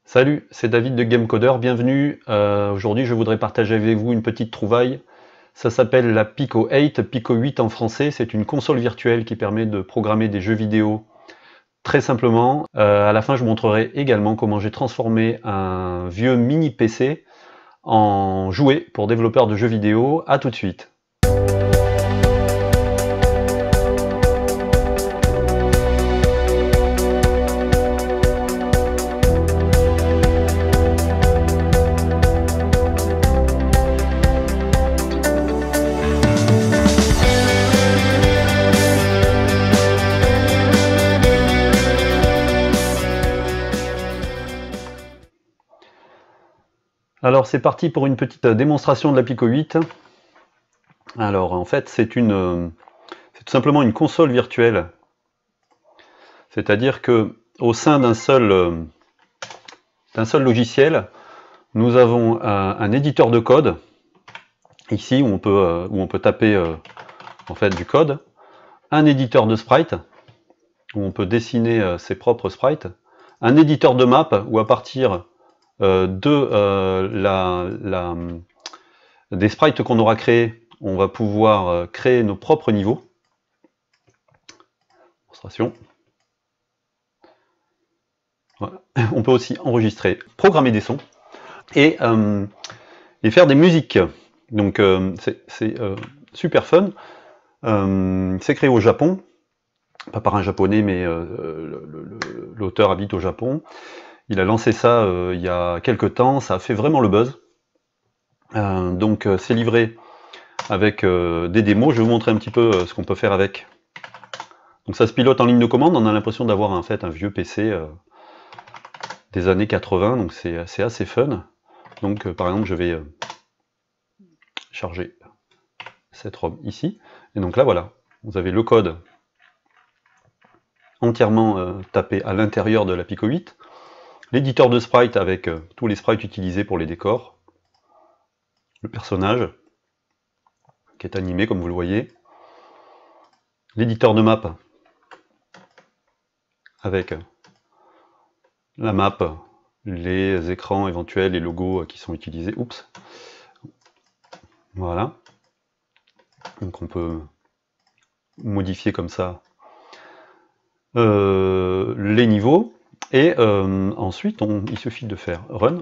Salut, c'est David de GameCoder, bienvenue. Aujourd'hui, je voudrais partager avec vous une petite trouvaille. Ça s'appelle la Pico 8, Pico 8 en français. C'est une console virtuelle qui permet de programmer des jeux vidéo très simplement. À la fin, je vous montrerai également comment j'ai transformé un vieux mini PC en jouet pour développeurs de jeux vidéo. À tout de suite. Alors c'est parti pour une petite démonstration de la Pico 8. Alors en fait c'est tout simplement une console virtuelle. C'est-à-dire que au sein d'un seul logiciel, nous avons un éditeur de code, ici où on peut taper en fait du code, un éditeur de sprite, où on peut dessiner ses propres sprites, un éditeur de map, où à partir des sprites qu'on aura créés, on va pouvoir créer nos propres niveaux. Démonstration. Voilà. On peut aussi enregistrer, programmer des sons et faire des musiques. Donc c'est super fun. C'est créé au Japon, pas par un japonais, mais l'auteur habite au Japon. Il a lancé ça il y a quelques temps, ça a fait vraiment le buzz. Donc c'est livré avec des démos. Je vais vous montrer un petit peu ce qu'on peut faire avec. Donc ça se pilote en ligne de commande, on a l'impression d'avoir en fait un vieux PC des années 80, donc c'est assez fun. Donc par exemple je vais charger cette ROM ici, et donc là voilà, vous avez le code entièrement tapé à l'intérieur de la Pico 8, l'éditeur de sprite avec tous les sprites utilisés pour les décors, le personnage qui est animé comme vous le voyez, l'éditeur de map avec la map, les écrans éventuels, les logos qui sont utilisés. Oups. Voilà. Donc on peut modifier comme ça les niveaux. Et ensuite, il suffit de faire run.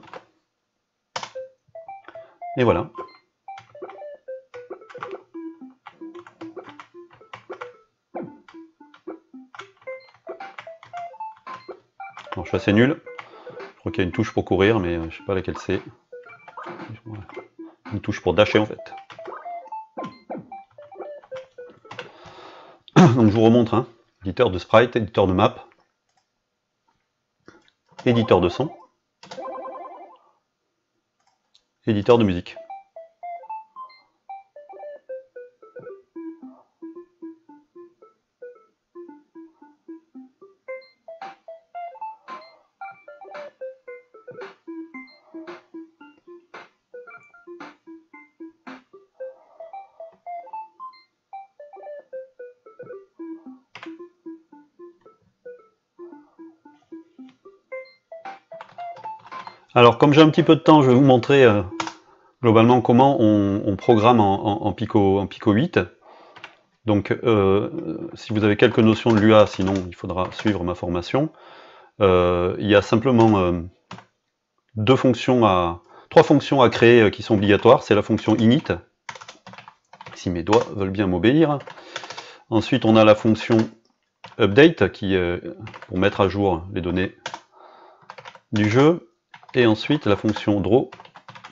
Et voilà. Alors je suis assez nul. Je crois qu'il y a une touche pour courir, mais je sais pas laquelle c'est. Une touche pour dasher en fait. Donc je vous remontre, hein. Éditeur de sprite, éditeur de map, éditeur de son, éditeur de musique. Alors comme j'ai un petit peu de temps, je vais vous montrer globalement comment on programme en Pico 8. Donc si vous avez quelques notions de l'UA, sinon il faudra suivre ma formation. Il y a simplement trois fonctions à créer qui sont obligatoires. C'est la fonction init, si mes doigts veulent bien m'obéir. Ensuite on a la fonction update qui pour mettre à jour les données du jeu. Et ensuite la fonction draw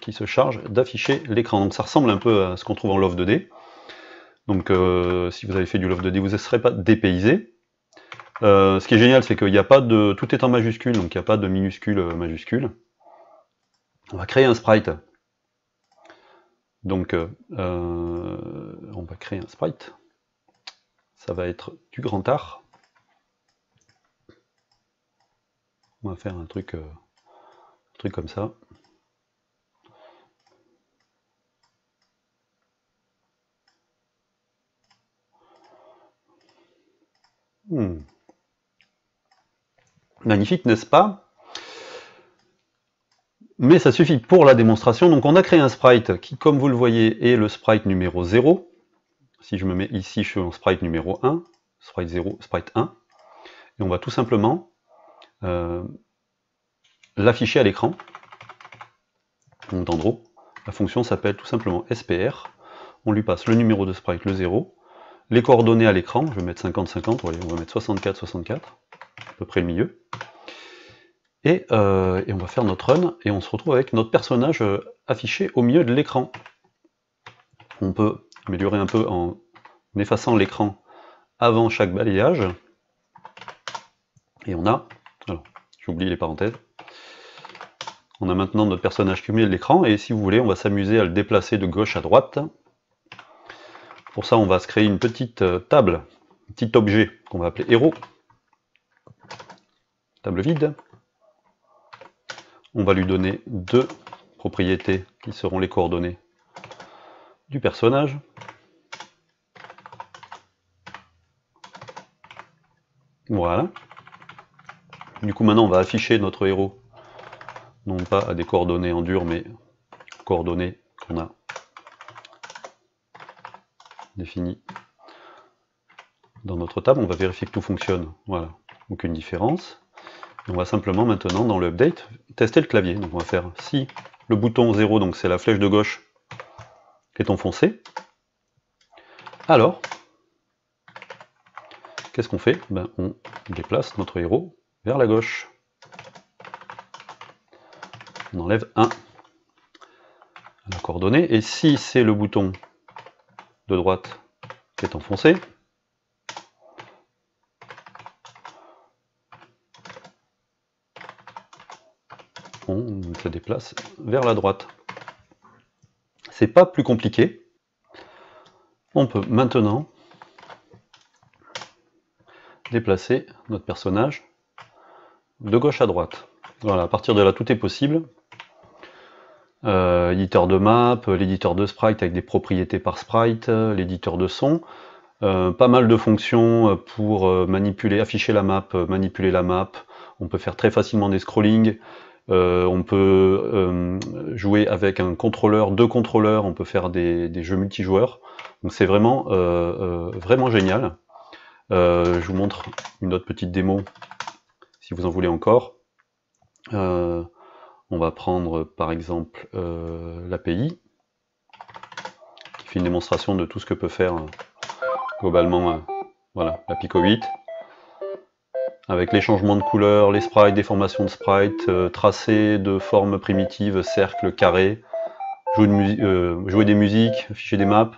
qui se charge d'afficher l'écran. Donc ça ressemble un peu à ce qu'on trouve en Love 2D. Donc si vous avez fait du Love 2D, vous ne serez pas dépaysé. Ce qui est génial, c'est qu'il n'y a pas de... Tout est en majuscule, donc il n'y a pas de minuscule majuscule. On va créer un sprite. Donc on va créer un sprite. Ça va être du grand art. On va faire un truc comme ça. Magnifique, n'est-ce pas? Mais ça suffit pour la démonstration. Donc on a créé un sprite qui, comme vous le voyez, est le sprite numéro 0. Si je me mets ici, je suis en sprite numéro 1, sprite 0, sprite 1. Et on va tout simplement l'afficher à l'écran. Donc en gros, la fonction s'appelle tout simplement SPR. On lui passe le numéro de sprite, le 0. Les coordonnées à l'écran, je vais mettre 50-50, on va mettre 64-64, à peu près le milieu. Et on va faire notre run, et on se retrouve avec notre personnage affiché au milieu de l'écran. On peut améliorer un peu en effaçant l'écran avant chaque balayage. Et on a, alors j'oublie les parenthèses, on a maintenant notre personnage qui est au milieu de l'écran, et si vous voulez, on va s'amuser à le déplacer de gauche à droite. Pour ça, on va se créer une petite table, un petit objet qu'on va appeler héros. Table vide. On va lui donner 2 propriétés qui seront les coordonnées du personnage. Voilà. Du coup, maintenant, on va afficher notre héros, non pas à des coordonnées en dur, mais coordonnées qu'on a définies dans notre table. On va vérifier que tout fonctionne. Voilà, aucune différence. On va simplement maintenant, dans le update, tester le clavier. Donc on va faire si le bouton 0, donc c'est la flèche de gauche qui est enfoncée, alors, qu'est-ce qu'on fait? Ben, on déplace notre héros vers la gauche. On enlève 1 à la coordonnée, et si c'est le bouton de droite qui est enfoncé, on se déplace vers la droite. C'est pas plus compliqué. On peut maintenant déplacer notre personnage de gauche à droite. Voilà, à partir de là, tout est possible. Éditeur de map, l'éditeur de sprite avec des propriétés par sprite, l'éditeur de son. Pas mal de fonctions pour manipuler, afficher la map, manipuler la map. On peut faire très facilement des scrollings. On peut jouer avec un contrôleur, 2 contrôleurs, on peut faire des jeux multijoueurs. Donc c'est vraiment, vraiment génial. Je vous montre une autre petite démo, si vous en voulez encore. On va prendre par exemple l'API, qui fait une démonstration de tout ce que peut faire globalement voilà, la Pico 8. Avec les changements de couleurs, les sprites, des formations de sprites, tracés de formes primitives, cercles, carrés, jouer des musiques, afficher des maps,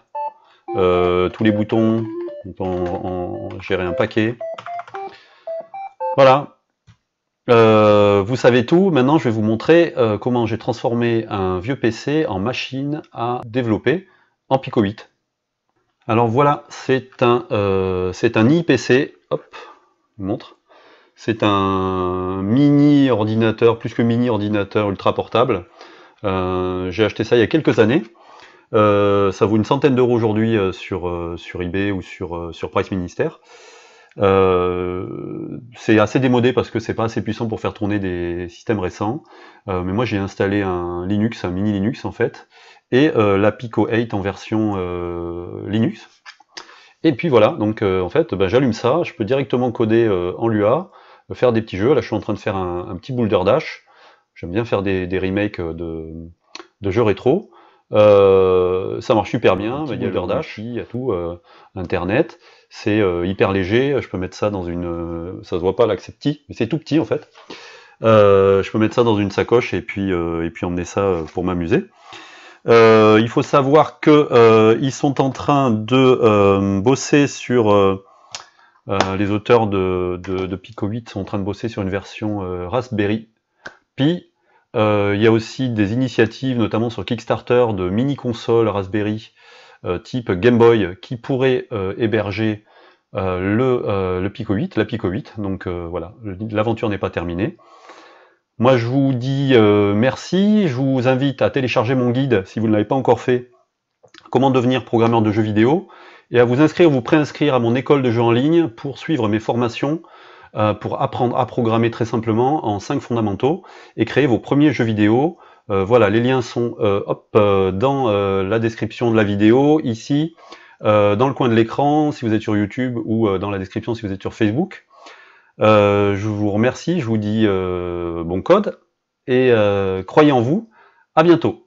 tous les boutons, on peut en gérer un paquet. Voilà, vous savez tout. Maintenant je vais vous montrer comment j'ai transformé un vieux PC en machine à développer en Pico 8. Alors voilà, c'est un iPC, hop, je vous montre. C'est un mini ordinateur, plus que mini ordinateur ultra portable. J'ai acheté ça il y a quelques années. Ça vaut une centaine d'euros aujourd'hui sur eBay ou sur Price Minister. C'est assez démodé parce que c'est pas assez puissant pour faire tourner des systèmes récents. Mais moi j'ai installé un Linux, un mini Linux en fait, et la Pico 8 en version Linux. Et puis voilà, donc en fait j'allume ça, je peux directement coder en Lua, faire des petits jeux. Là je suis en train de faire un petit Boulder Dash. J'aime bien faire des remakes de jeux rétro. Ça marche super bien, il y a Boulder Dash, il y a tout, internet, c'est hyper léger, je peux mettre ça dans une... ça se voit pas là que c'est petit, mais c'est tout petit en fait. Je peux mettre ça dans une sacoche et puis emmener ça pour m'amuser. Il faut savoir que ils sont en train de bosser sur... les auteurs de Pico 8 sont en train de bosser sur une version Raspberry Pi. Il y a aussi des initiatives, notamment sur Kickstarter, de mini-consoles Raspberry type Game Boy qui pourraient héberger le Pico 8, la Pico 8. Donc voilà, l'aventure n'est pas terminée. Moi je vous dis merci, je vous invite à télécharger mon guide si vous ne l'avez pas encore fait, comment devenir programmeur de jeux vidéo, et à vous inscrire, vous préinscrire à mon école de jeux en ligne pour suivre mes formations pour apprendre à programmer très simplement en 5 fondamentaux et créer vos premiers jeux vidéo. Voilà, les liens sont dans la description de la vidéo, ici, dans le coin de l'écran si vous êtes sur YouTube, ou dans la description si vous êtes sur Facebook. Je vous remercie, je vous dis bon code, et croyez en vous, à bientôt.